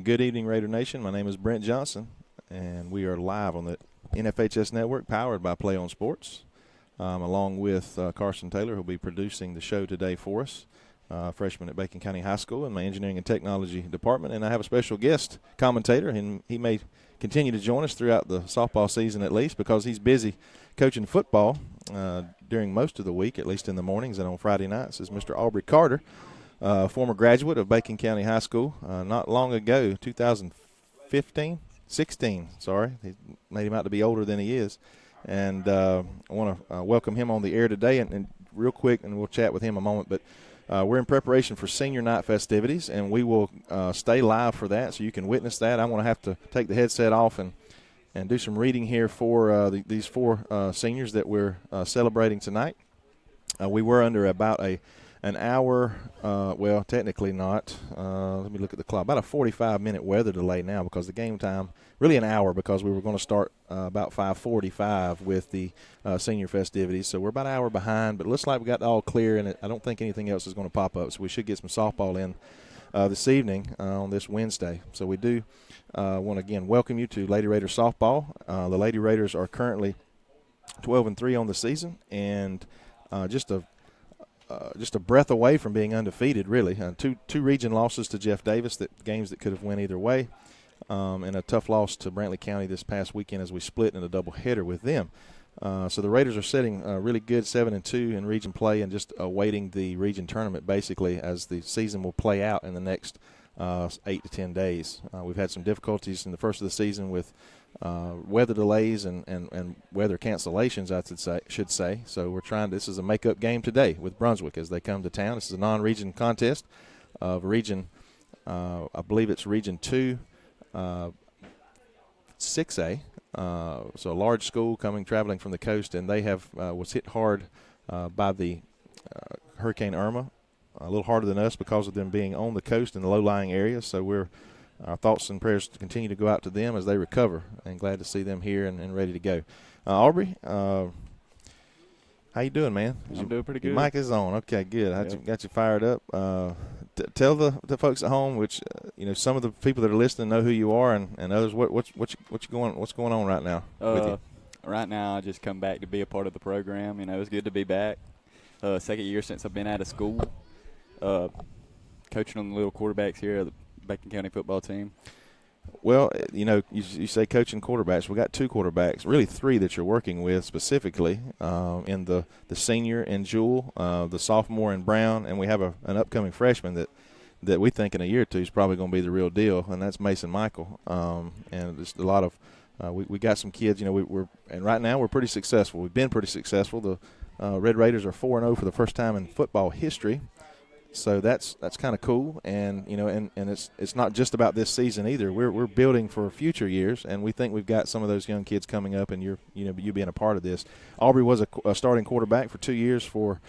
Good evening, Raider Nation. My name is Brent Johnson, and we are live on the NFHS Network, powered by Play on Sports, along with Carson Taylor, who will be producing the show today for us, freshman at Bacon County High School in my engineering and technology department. And I have a special guest commentator, and he may continue to join us throughout the softball season at least, because he's busy coaching football during most of the week, at least in the mornings and on Friday nights, is Mr. Aubrey Carter. Former graduate of Bacon County High School not long ago, 16, sorry. He made him out to be older than he is. And I want to welcome him on the air today, and real quick, and we'll chat with him a moment. But we're in preparation for senior night festivities, and we will stay live for that, so you can witness that. I'm going to have to take the headset off and do some reading here for these four seniors that we're celebrating tonight. We were under about an hour, well, technically not. Let me look at the clock. About a 45-minute weather delay now, because the game time, really an hour, because we were going to start about 5:45 with the senior festivities. So we're about an hour behind, but it looks like we got it all clear, and I don't think anything else is going to pop up. So we should get some softball in this evening on this Wednesday. So we do want to, again, welcome you to Lady Raiders softball. The Lady Raiders are currently 12-3 on the season, and just a breath away from being undefeated, really. Two region losses to Jeff Davis, games that could have went either way, and a tough loss to Brantley County this past weekend as we split in a doubleheader with them. So the Raiders are sitting really good 7-2 in region play, and just awaiting the region tournament, basically, as the season will play out in the next 8 to 10 days. We've had some difficulties in the first of the season with weather delays and weather cancellations, I should say. So we're trying. This is a make-up game today with Brunswick as they come to town. This is a non-region contest of region, I believe it's Region 2, 6A. So a large school traveling from the coast, and they was hit hard by the Hurricane Irma, a little harder than us because of them being on the coast in the low-lying areas. So our thoughts and prayers to continue to go out to them as they recover, and glad to see them here and ready to go. Aubrey, how you doing, man? I'm doing pretty good. Your mic is on. Okay, good. Got you fired up. Tell the folks at home, which some of the people that are listening know who you are, and others what's going on right now with you. Right now, I just come back to be a part of the program. It's good to be back. Second year since I've been out of school. Coaching on the little quarterbacks here at the Bacon County football team. Well, you say coaching quarterbacks. We got two quarterbacks, really three that you're working with specifically, in the senior in Jewel, the sophomore in Brown, and we have an upcoming freshman that we think in a year or two is probably going to be the real deal, and that's Mason Michael. And just a lot of we got some kids. And right now we're pretty successful. We've been pretty successful. The Red Raiders are 4-0 for the first time in football history. So that's kind of cool, and and it's not just about this season either. We're building for future years, and we think we've got some of those young kids coming up, and you being a part of this. Aubrey was a starting quarterback for 2 years for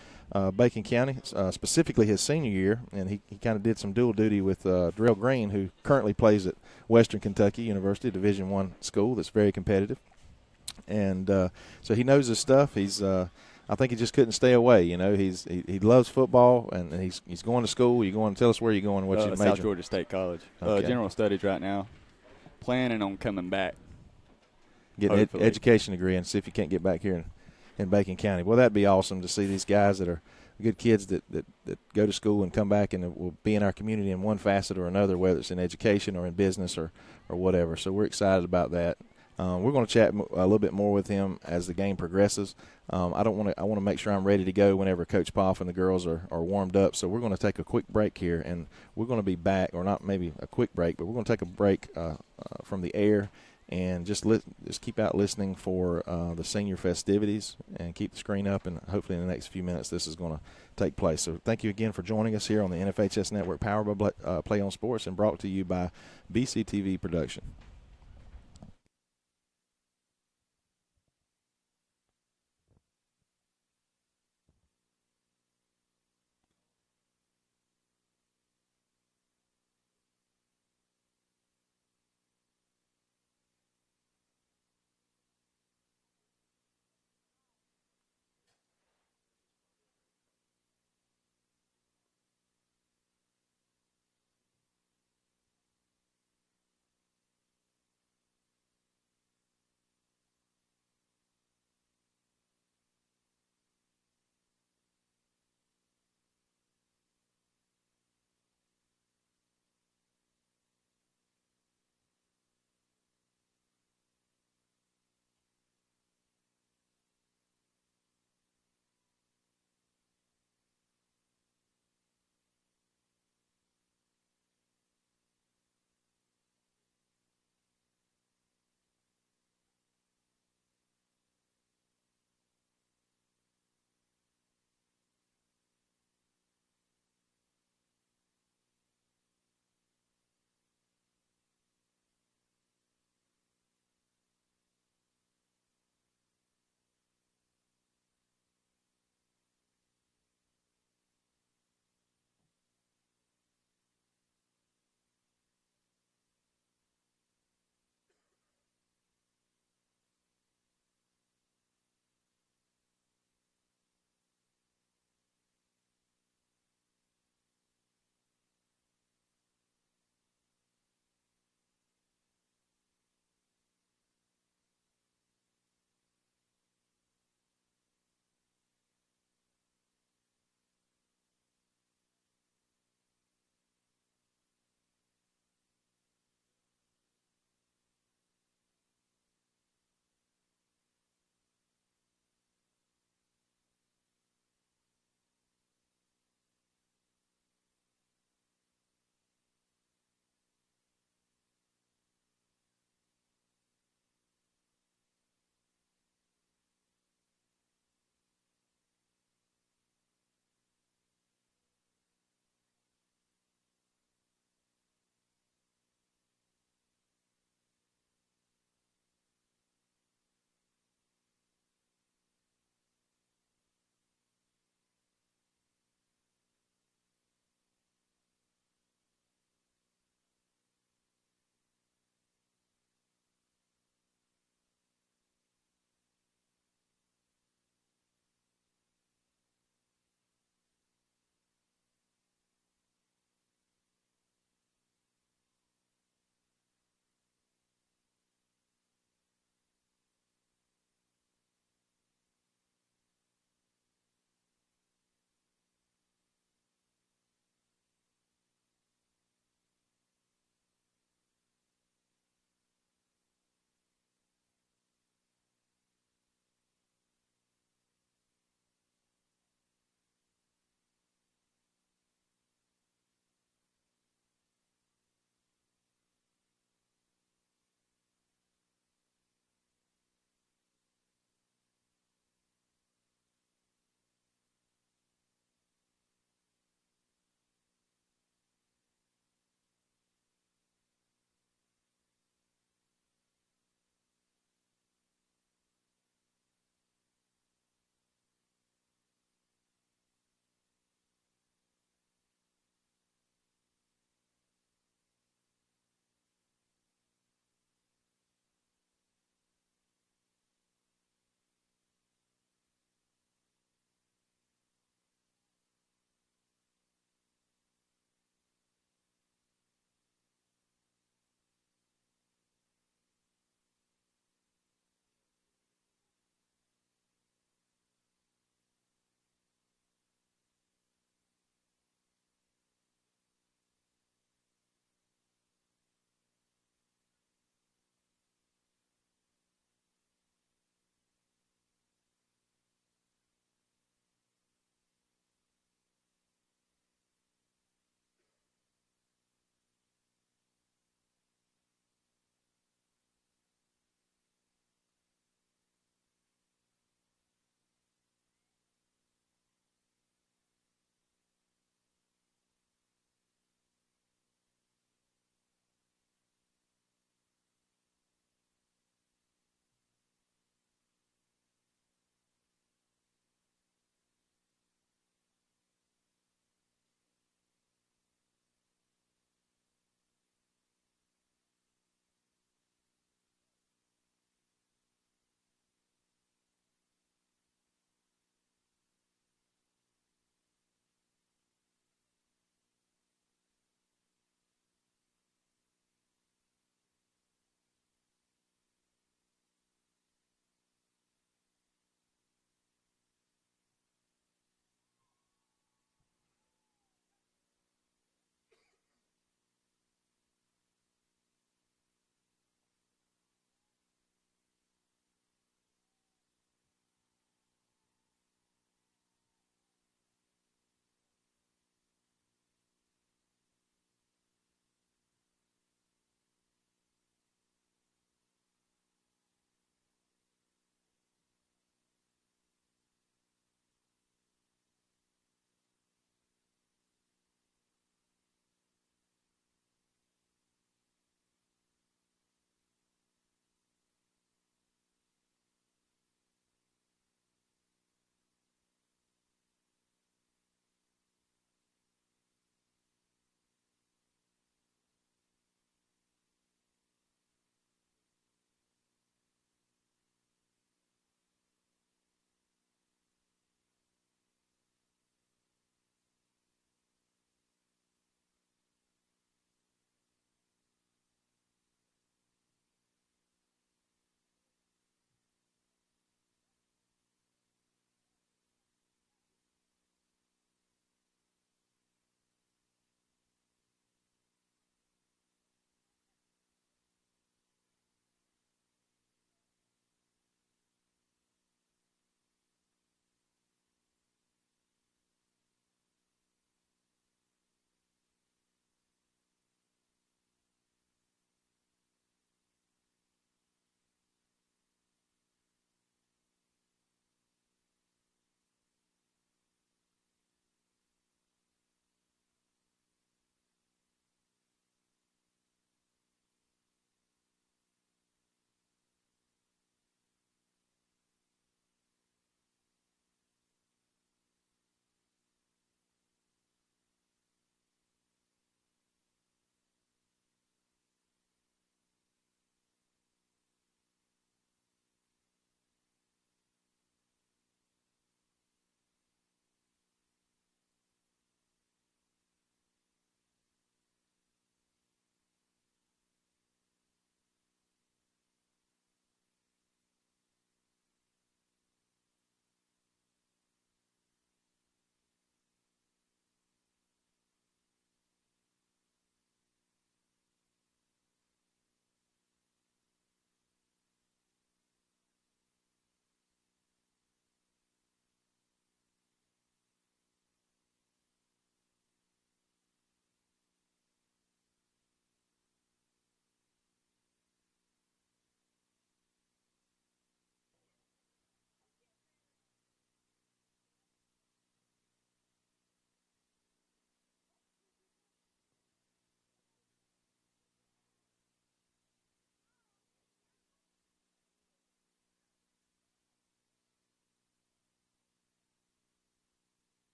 Bacon County, specifically his senior year, and he kind of did some dual duty with Darrell Green, who currently plays at Western Kentucky University, Division I school that's very competitive, and so he knows his stuff. I think he just couldn't stay away. He loves football, and he's going to school. You going to tell us where you're going? What you major? South Georgia State College. Okay. General studies right now. Planning on coming back. Getting an education degree, and see if you can't get back here in Bacon County. Well, that'd be awesome to see these guys that are good kids that go to school and come back and will be in our community in one facet or another, whether it's in education or in business or whatever. So we're excited about that. We're going to chat a little bit more with him as the game progresses. I want to make sure I'm ready to go whenever Coach Poff and the girls are warmed up. So we're going to take a quick break here, and we're going to be back, or not maybe a quick break, but we're going to take a break from the air and just keep out listening for the senior festivities, and keep the screen up, and hopefully in the next few minutes this is going to take place. So thank you again for joining us here on the NFHS Network, powered by Play on Sports, and brought to you by BCTV Production.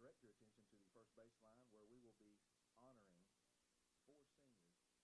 direct your attention to the first baseline, where we will be honoring 4 seniors of this Lady Raider ball club.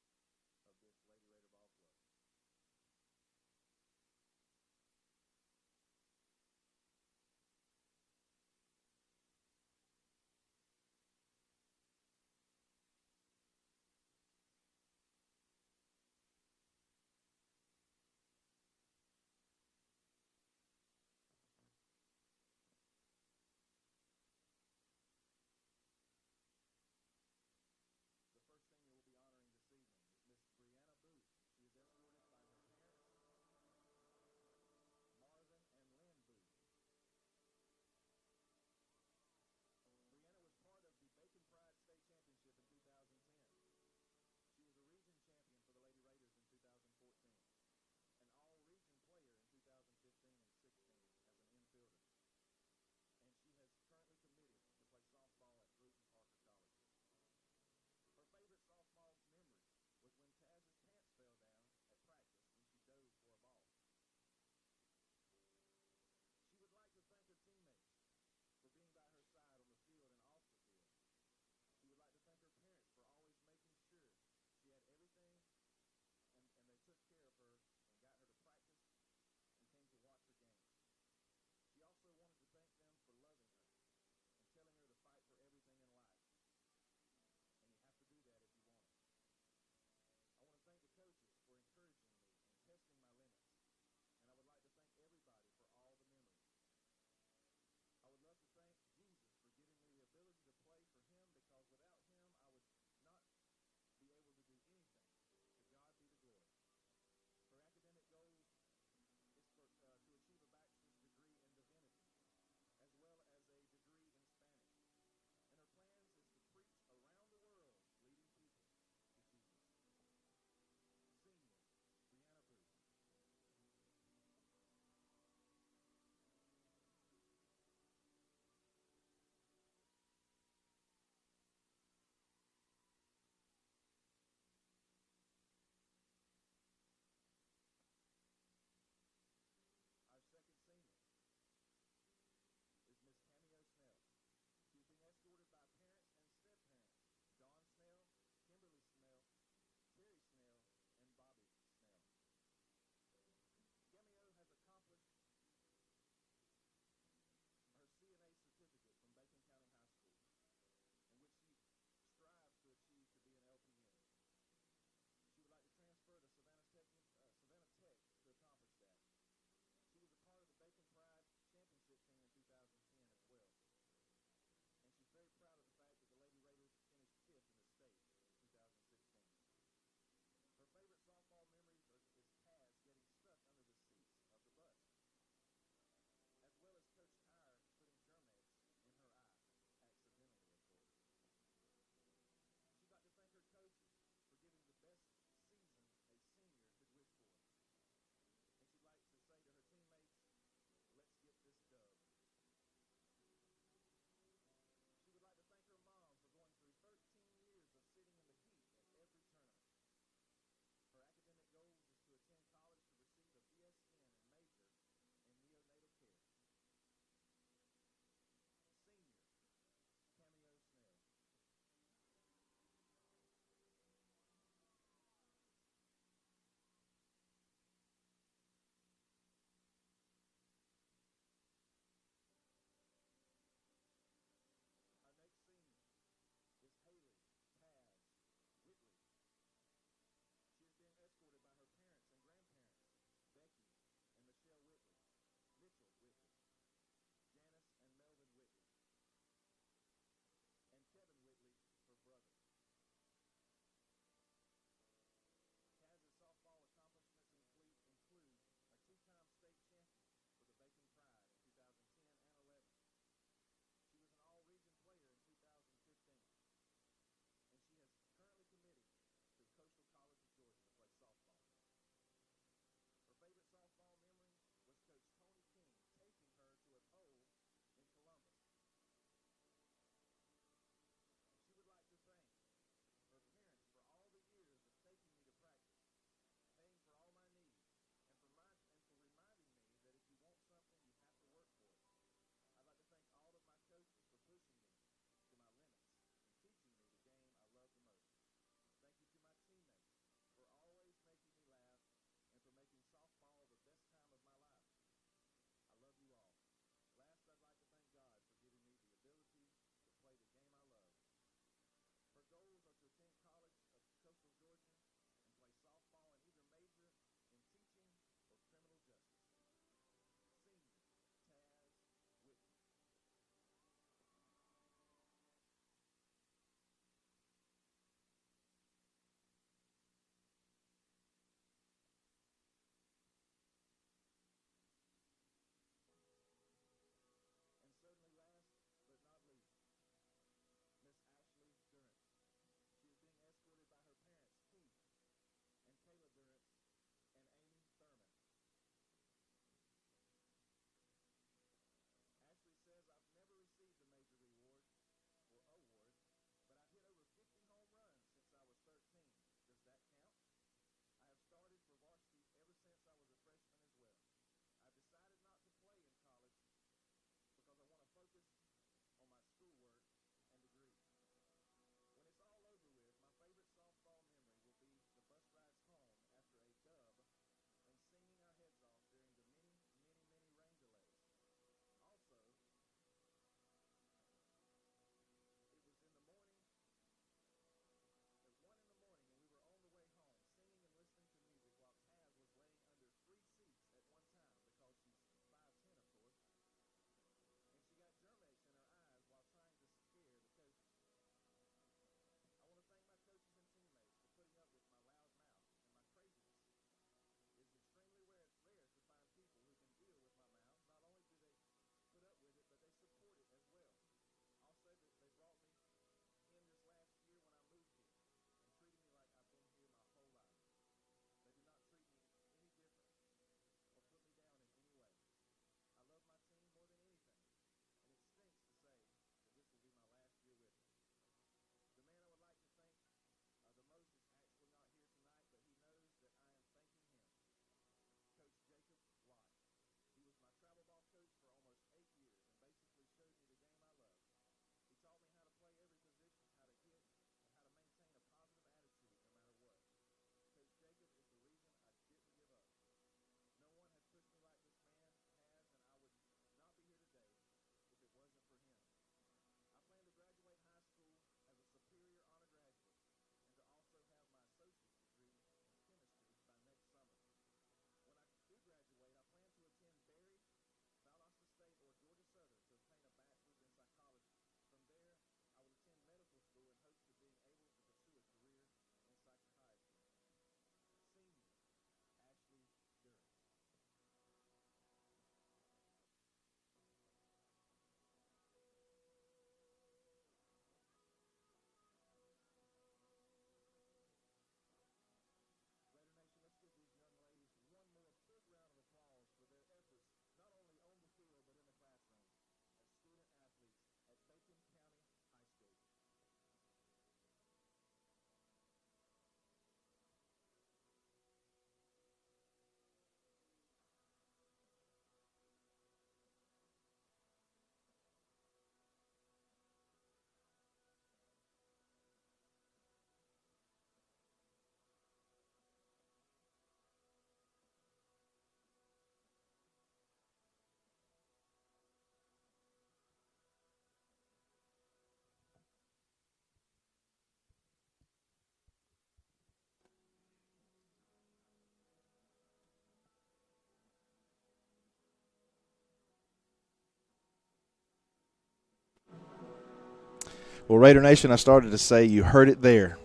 Well, Raider Nation, I started to say you heard it there,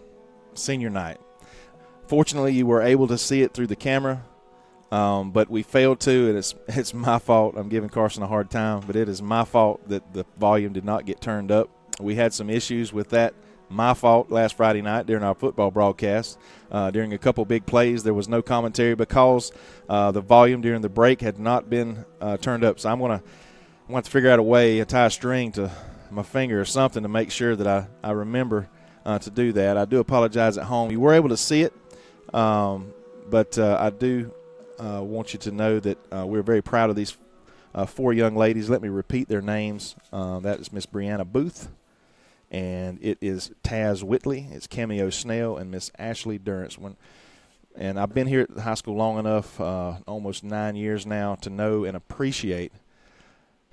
senior night. Fortunately, you were able to see it through the camera, but we failed to, and it's my fault. I'm giving Carson a hard time, but it is my fault that the volume did not get turned up. We had some issues with that. My fault last Friday night during our football broadcast. During a couple big plays, there was no commentary because the volume during the break had not been turned up. So I'm going to have to figure out a way, tie a string to my finger or something to make sure that I remember to do that. I do apologize at home. You were able to see it, but I do want you to know that we're very proud of these 4 young ladies. Let me repeat their names. That is Miss Brianna Booth, and it is Taz Whitley, it's Cameo Snell, and Miss Ashley Durrance. And I've been here at the high school long enough, almost 9 years now, to know and appreciate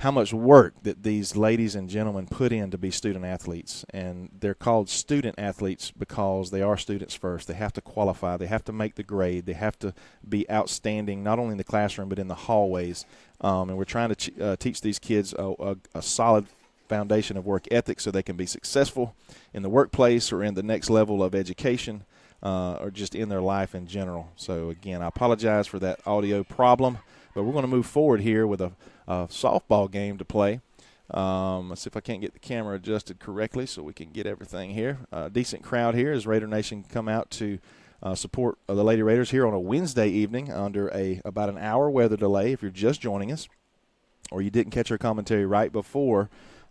how much work that these ladies and gentlemen put in to be student athletes. And they're called student athletes because they are students first. They have to qualify. They have to make the grade. They have to be outstanding, not only in the classroom but in the hallways. And we're trying to teach these kids a solid foundation of work ethic so they can be successful in the workplace or in the next level of education or just in their life in general. So, again, I apologize for that audio problem, but we're going to move forward here with a softball game to play. Let's see if I can't get the camera adjusted correctly so we can get everything here. Decent crowd here as Raider Nation come out to support the Lady Raiders here on a Wednesday evening under about an hour weather delay if you're just joining us or you didn't catch our commentary right before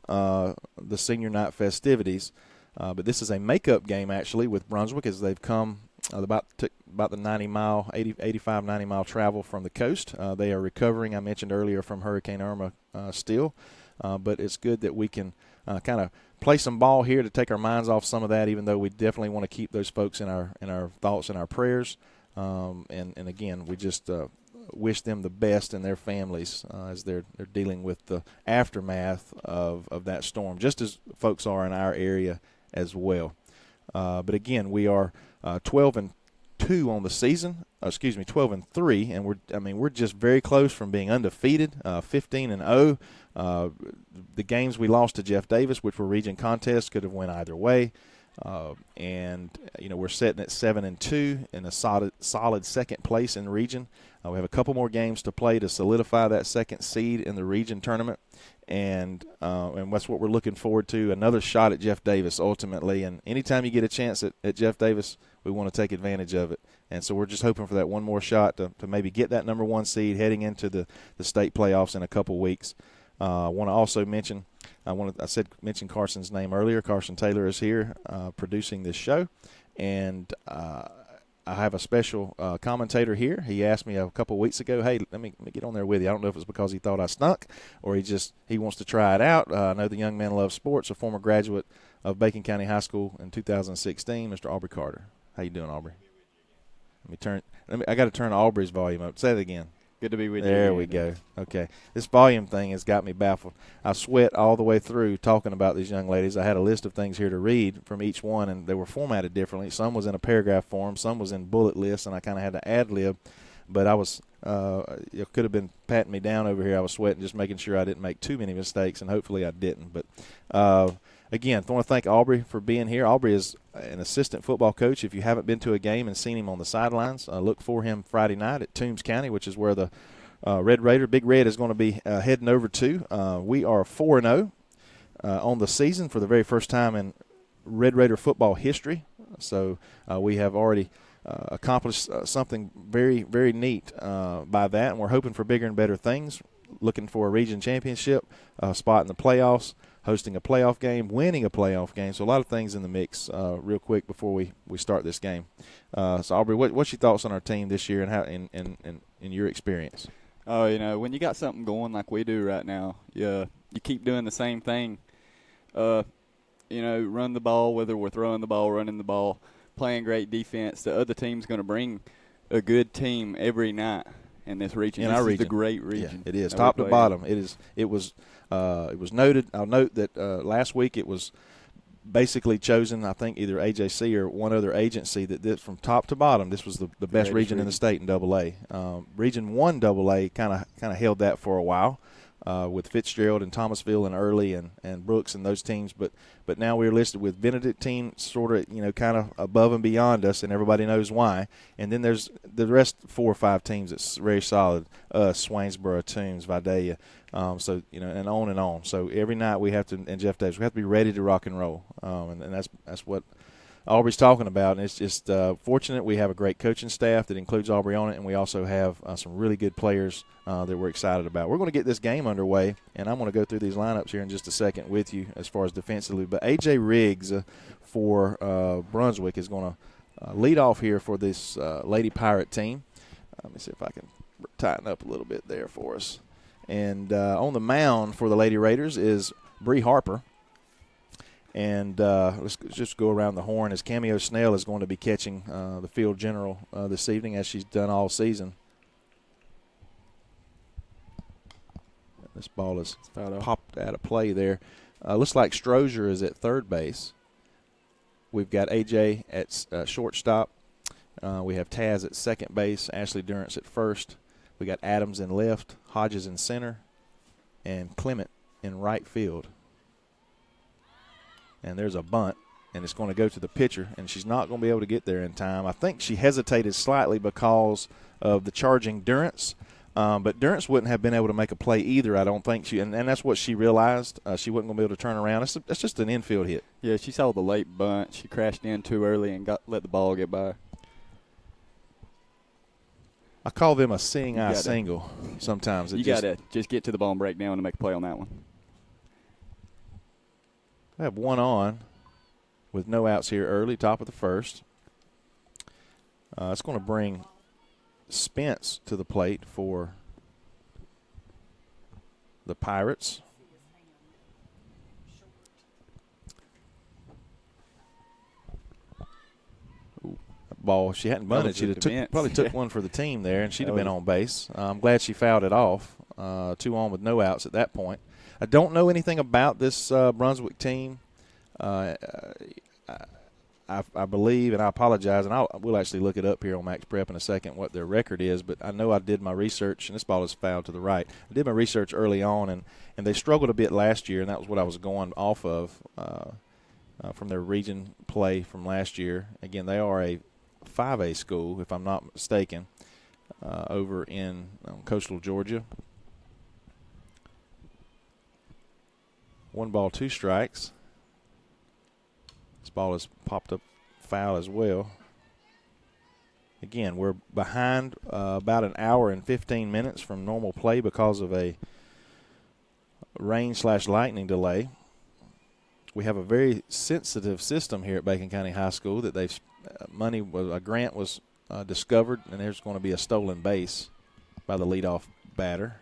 the senior night festivities. But this is a makeup game actually with Brunswick as they've come about the 85, 90-mile travel from the coast. They are recovering, I mentioned earlier, from Hurricane Irma still. But it's good that we can kind of play some ball here to take our minds off some of that, even though we definitely want to keep those folks in our thoughts and our prayers. And again, we just wish them the best and their families as they're dealing with the aftermath of that storm, just as folks are in our area as well. But again, we are 12-2 on the season. 12-3, and we're just very close from being undefeated. 15-0. The games we lost to Jeff Davis, which were region contests, could have went either way. And we're sitting at 7-2 in a solid second place in region. We have a couple more games to play to solidify that second seed in the region tournament, and that's what we're looking forward to. Another shot at Jeff Davis ultimately, and anytime you get a chance at Jeff Davis, we want to take advantage of it. And so we're just hoping for that one more shot to maybe get that number 1 seed heading into the state playoffs in a couple weeks. I want to also mention Carson's name earlier. Carson Taylor is here producing this show, and I have a special commentator here. He asked me a couple weeks ago, hey, let me get on there with you. I don't know if it's because he thought I stunk or he wants to try it out. I know the young man loves sports, a former graduate of Bacon County High School in 2016, Mr. Aubrey Carter. How you doing, Aubrey? I got to turn Aubrey's volume up. Say it again. Good to be with you. There we go. Okay. This volume thing has got me baffled. I sweat all the way through talking about these young ladies. I had a list of things here to read from each one, and they were formatted differently. Some was in a paragraph form. Some was in bullet lists, and I kind of had to ad-lib. But I was it could have been patting me down over here. I was sweating, just making sure I didn't make too many mistakes, and hopefully I didn't. But, again, I want to thank Aubrey for being here. Aubrey is an assistant football coach. If you haven't been to a game and seen him on the sidelines, look for him Friday night at Toombs County, which is where the Big Red is going to be heading over to. We are 4-0 on the season for the very first time in Red Raider football history. So we have already accomplished something very, very neat by that, and we're hoping for bigger and better things, looking for a region championship spot in the playoffs, hosting a playoff game, winning a playoff game. So a lot of things in the mix real quick before we start this game. So, Aubrey, what's your thoughts on our team this year and how in your experience? Oh, when you got something going like we do right now, you keep doing the same thing. Run the ball, whether we're throwing the ball, running the ball, playing great defense. The other team's going to bring a good team every night in this region. This is the great region. Yeah, it is top to bottom. It was noted. I'll note that last week it was basically chosen, I think, either AJC or one other agency that this, from top to bottom, this was the best region in the state in AA. Region 1 AA kind of held that for a while. with Fitzgerald and Thomasville and Early and Brooks and those teams. But now we're listed with Benedictine sort of, kind of above and beyond us, and everybody knows why. And then there's the rest 4 or 5 teams that's very solid, Swainsboro, Toombs, Vidalia. So, and on and on. So every night we have to, and Jeff Davis, we have to be ready to rock and roll. And that's what Aubrey's talking about, and it's just fortunate we have a great coaching staff that includes Aubrey on it, and we also have some really good players that we're excited about. We're going to get this game underway, and I'm going to go through these lineups here in just a second with you as far as defensively. But A.J. Riggs for Brunswick is going to lead off here for this Lady Pirate team. Let me see if I can tighten up a little bit there for us. And on the mound for the Lady Raiders is Bree Harper. And let's just go around the horn as Cameo Snell is going to be catching the field general this evening, as she's done all season. This ball is popped out of play there. Looks like Strozier is at third base. We've got A.J. at shortstop. We have Taz at second base, Ashley Durrance at first. We got Adams in left, Hodges in center, and Clement in right field. And there's a bunt, and it's going to go to the pitcher, and she's not going to be able to get there in time. I think she hesitated slightly because of the charging Durrance, but Durrance wouldn't have been able to make a play either, I don't think. And that's what she realized. She wasn't going to be able to turn around. That's just an infield hit. Yeah, she saw the late bunt. She crashed in too early and let the ball get by. I call them a seeing eye single sometimes. You got to just get to the ball and break down to make a play on that one. I have one on with no outs here early, top of the first. It's going to bring Spence to the plate for the Pirates. Ooh, that ball, if she hadn't bunted, she'd have probably took one for the team there, and she'd have been on base. I'm glad she fouled it off. 2 on with no outs at that point. I don't know anything about this Brunswick team. I believe, and I apologize, and we'll actually look it up here on Max Prep in a second what their record is, but I know I did my research, and this ball is fouled to the right. I did my research early on, and they struggled a bit last year, and that was what I was going off of from their region play from last year. Again, they are a 5A school, if I'm not mistaken, over in coastal Georgia. 1 ball, 2 strikes. This ball is popped up foul as well. Again, we're behind about an hour and 15 minutes from normal play because of a rain/lightning delay. We have a very sensitive system here at Bacon County High School that they've a grant was discovered, and there's going to be a stolen base by the leadoff batter.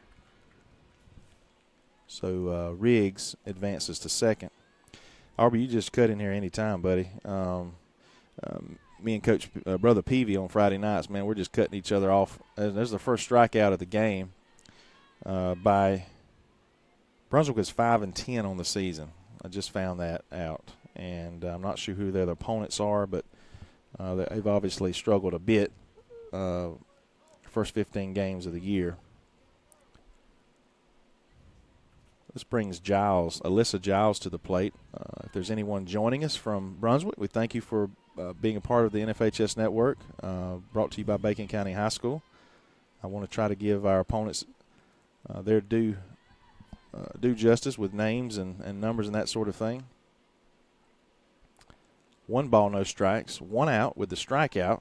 So Riggs advances to second. Aubrey, you just cut in here any time, buddy. Me and Coach Brother Peavy on Friday nights, man, we're just cutting each other off. There's the first strikeout of the game by Brunswick is 5-10 on the season. I just found that out, and I'm not sure who their opponents are, but they've obviously struggled a bit first 15 games of the year. This brings Alyssa Giles to the plate. If there's anyone joining us from Brunswick, we thank you for being a part of the NFHS network, brought to you by Bacon County High School. I want to try to give our opponents their due justice with names and numbers and that sort of thing. 1 ball, no strikes. 1 out with the strikeout.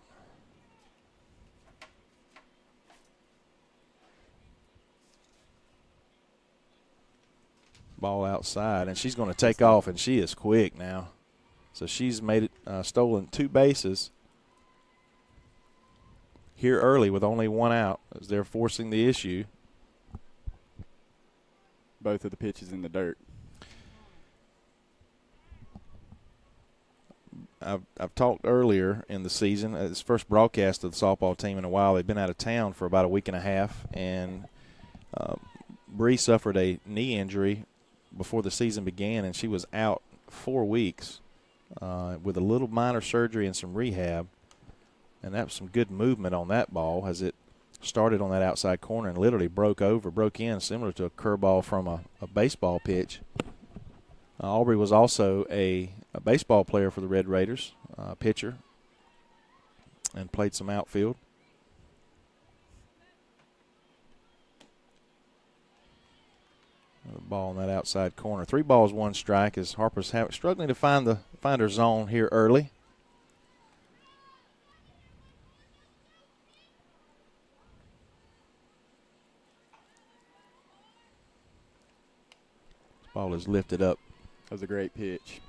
Ball outside, and she's going to take off, and she is quick now. So she's made it, stolen 2 bases here early with only 1 out as they're forcing the issue. Both of the pitches in the dirt. I've talked earlier in the season, it's the first broadcast of the softball team in a while. They've been out of town for about a week and a half, and Bree suffered a knee injury before the season began, and she was out 4 weeks with a little minor surgery and some rehab, and that was some good movement on that ball as it started on that outside corner and literally broke in, similar to a curveball from a baseball pitch. Aubrey was also a baseball player for the Red Raiders, pitcher, and played some outfield. Another ball on that outside corner. 3 balls, 1 strike as Harper's struggling to find her zone here early. Ball is lifted up. That was a great pitch.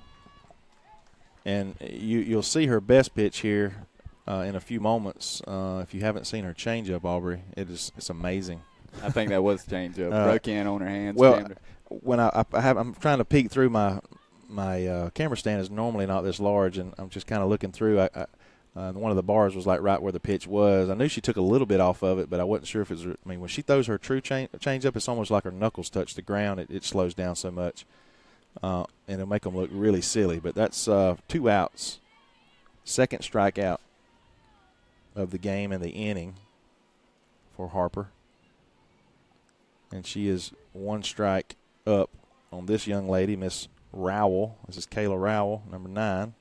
And you'll see her best pitch here in a few moments. If you haven't seen her changeup, Aubrey, it's amazing. I think that was changeup. Broke in on her hands. Well, when I'm trying to peek through my camera stand is normally not this large, and I'm just kind of looking through. One of the bars was like right where the pitch was. I knew she took a little bit off of it, but I wasn't sure if it was. I mean, when she throws her true change up, it's almost like her knuckles touch the ground. It slows down so much, and it'll make them look really silly. But that's 2 outs, second strikeout of the game and the inning for Harper, and she is 1 strike up on this young lady, Miss Rowell. This is Kayla Rowell, number 9.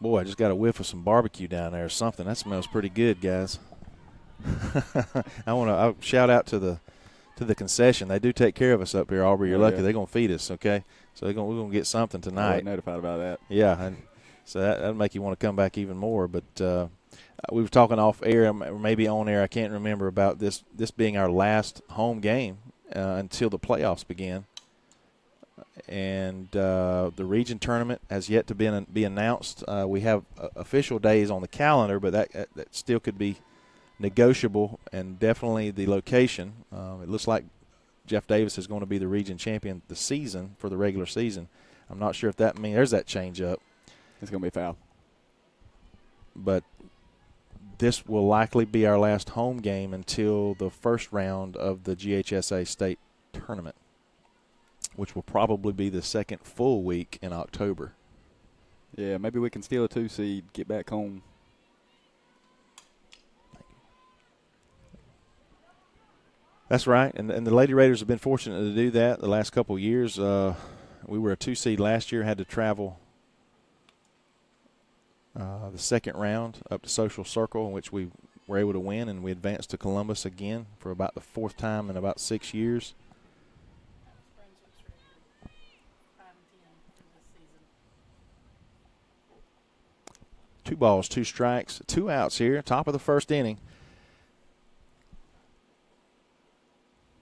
Boy, I just got a whiff of some barbecue down there or something. That smells pretty good, guys. I want to shout out to the concession. They do take care of us up here, Aubrey. You're lucky. Yeah. They're going to feed us, okay? So we're going to get something I tonight. wasn't notified about that. Yeah, and so that'll make you want to come back even more. But we were talking off air, or maybe on air, I can't remember, about this being our last home game until the playoffs begin. And the region tournament has yet to be announced. We have official days on the calendar, but that still could be negotiable, and definitely the location. It looks like Jeff Davis is going to be the region champion the season for the regular season. I'm not sure if that means there's that change up. It's going to be foul. But this will likely be our last home game until the first round of the GHSA state tournament, which will probably be the second full week in October. Yeah, maybe we can steal a 2 seed, get back home. That's right, and the Lady Raiders have been fortunate to do that the last couple of years. We were a 2 seed last year, had to travel the second round up to Social Circle, in which we were able to win, and we advanced to Columbus again for about the 4th time in about 6 years. Two balls, 2 strikes, 2 outs here, top of the first inning.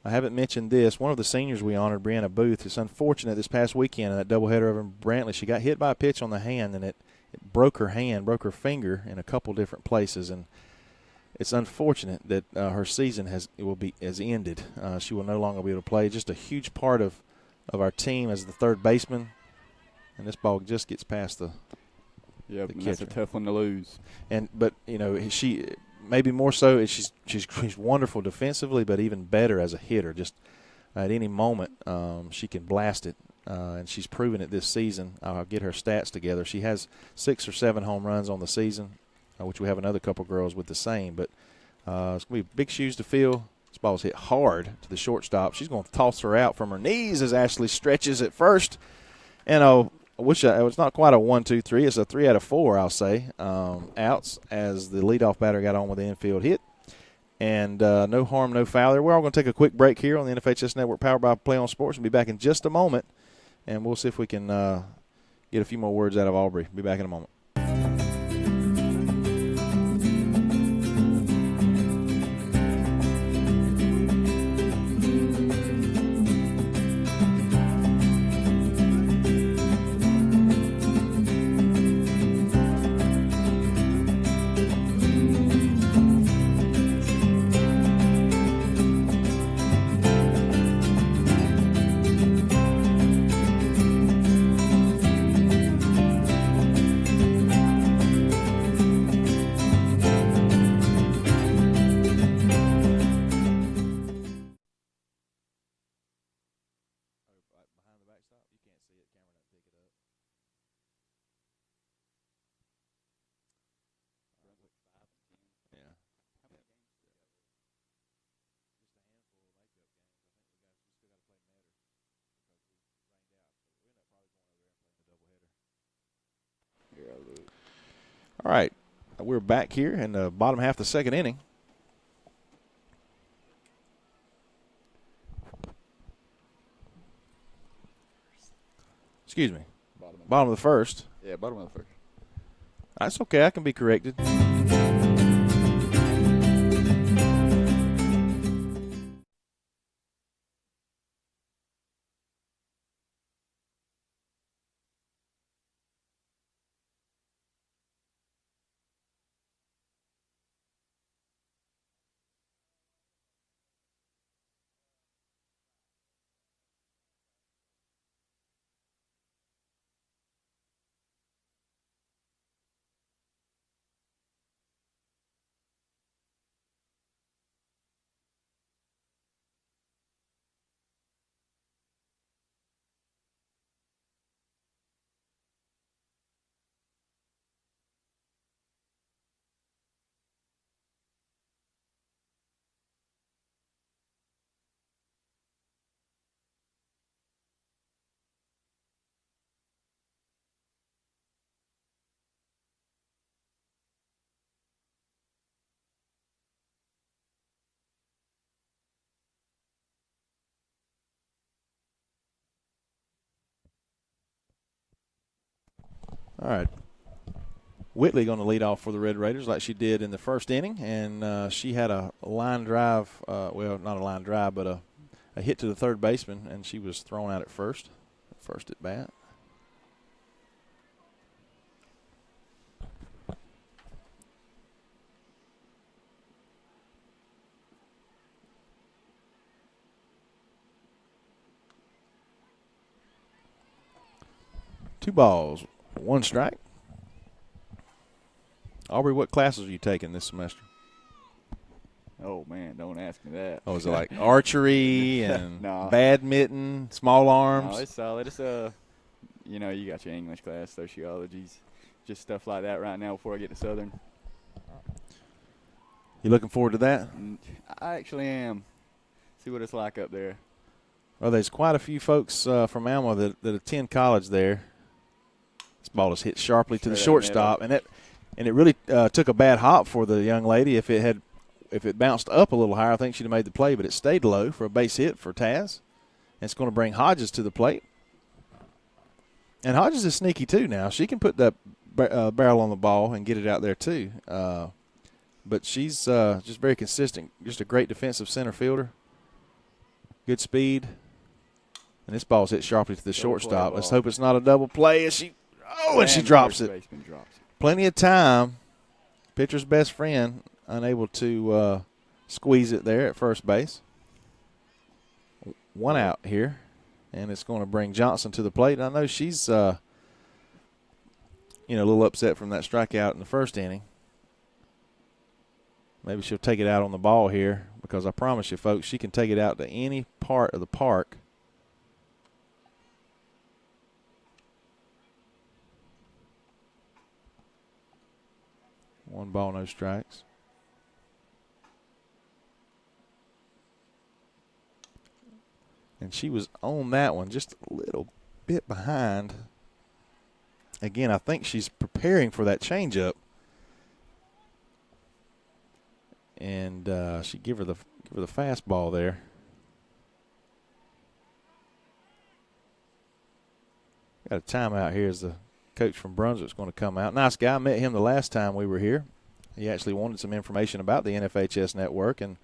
I haven't mentioned this. One of the seniors we honored, Brianna Booth, is unfortunate this past weekend in that doubleheader over in Brantley. She got hit by a pitch on the hand, and it broke her hand, broke her finger in a couple different places. And it's unfortunate that her season has ended. She will no longer be able to play. Just a huge part of our team as the third baseman. And this ball just gets past the Yep, the and that's a catcher. tough one to lose. But she maybe more so. She's wonderful defensively, but even better as a hitter. Just at any moment, she can blast it, and she's proven it this season. I'll get her stats together. She has 6 or 7 home runs on the season, which we have another couple girls with the same. But it's going to be big shoes to fill. This ball's hit hard to the shortstop. She's going to toss her out from her knees as Ashley stretches at first. And I wish it was not quite a 1-2-3. It's a 3 out of 4, I'll say, outs as the leadoff batter got on with the infield hit. And no harm, no foul there. We're all going to take a quick break here on the NFHS Network powered by Play on Sports. We'll be back in just a moment, and we'll see if we can get a few more words out of Aubrey. Be back in a moment. All right, we're back here in the bottom half of the second inning. Excuse me. Bottom of the first. Yeah, bottom of the first. That's okay. I can be corrected. All right. Whitley going to lead off for the Red Raiders like she did in the first inning, and she had a line drive, well, not a line drive, but a hit to the third baseman, and she was thrown out at first at bat. Two balls, one strike. Aubrey, what classes are you taking this semester? Oh, man, don't ask me that. Oh, is it like archery and No. badminton, small arms? No, it's solid. It's you know, you got your English class, sociologies, just stuff like that right now before I get to Southern. You looking forward to that? I actually am. See what it's like up there. Well, there's quite a few folks from Alma that attend college there. This ball is hit sharply to the shortstop, and it really took a bad hop for the young lady. If it bounced up a little higher, I think she'd have made the play, but it stayed low for a base hit for Taz. And it's going to bring Hodges to the plate. And Hodges is sneaky too now. She can put that barrel on the ball and get it out there too. But she's just very consistent, just a great defensive center fielder. Good speed. And this ball's hit sharply to the shortstop. Let's hope it's not a double play. And she drops it. Plenty of time. Pitcher's best friend unable to squeeze it there at first base. One out here, and it's going to bring Johnson to the plate. I know she's a little upset from that strikeout in the first inning. Maybe she'll take it out on the ball here, because I promise you, folks, she can take it out to any part of the park. One ball, no strikes. And she was on that one just a little bit behind. Again, I think she's preparing for that changeup. And she give her the fastball there. Got a timeout here as the coach from Brunswick is going to come out. Nice guy. I met him the last time we were here. He actually wanted some information about the NFHS network and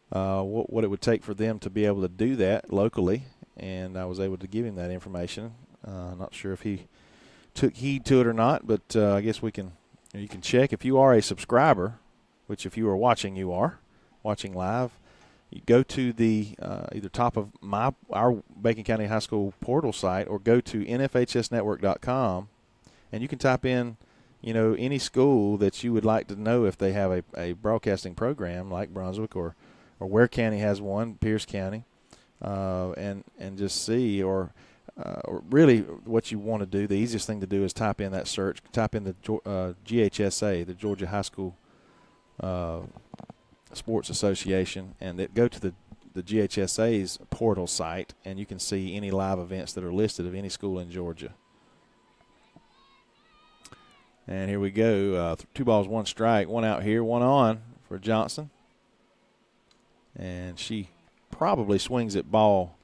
what it would take for them to be able to do that locally. And I was able to give him that information. Not sure if he took heed to it or not, but I guess you can check. If you are a subscriber, which if you are watching, you are watching live, you go to the either top of our Bacon County High School portal site, or go to nfhsnetwork.com, and you can type in, any school that you would like to know if they have a broadcasting program like Brunswick or Ware County has one, Pierce County, and just see, or really what you want to do. The easiest thing to do is type in that search, type in the GHSA, the Georgia High School Sports Association, and go to the GHSA's portal site, and you can see any live events that are listed of any school in Georgia. And here we go. 2 balls, 1 strike. 1 out here, 1 on for Johnson. And she probably swings at ball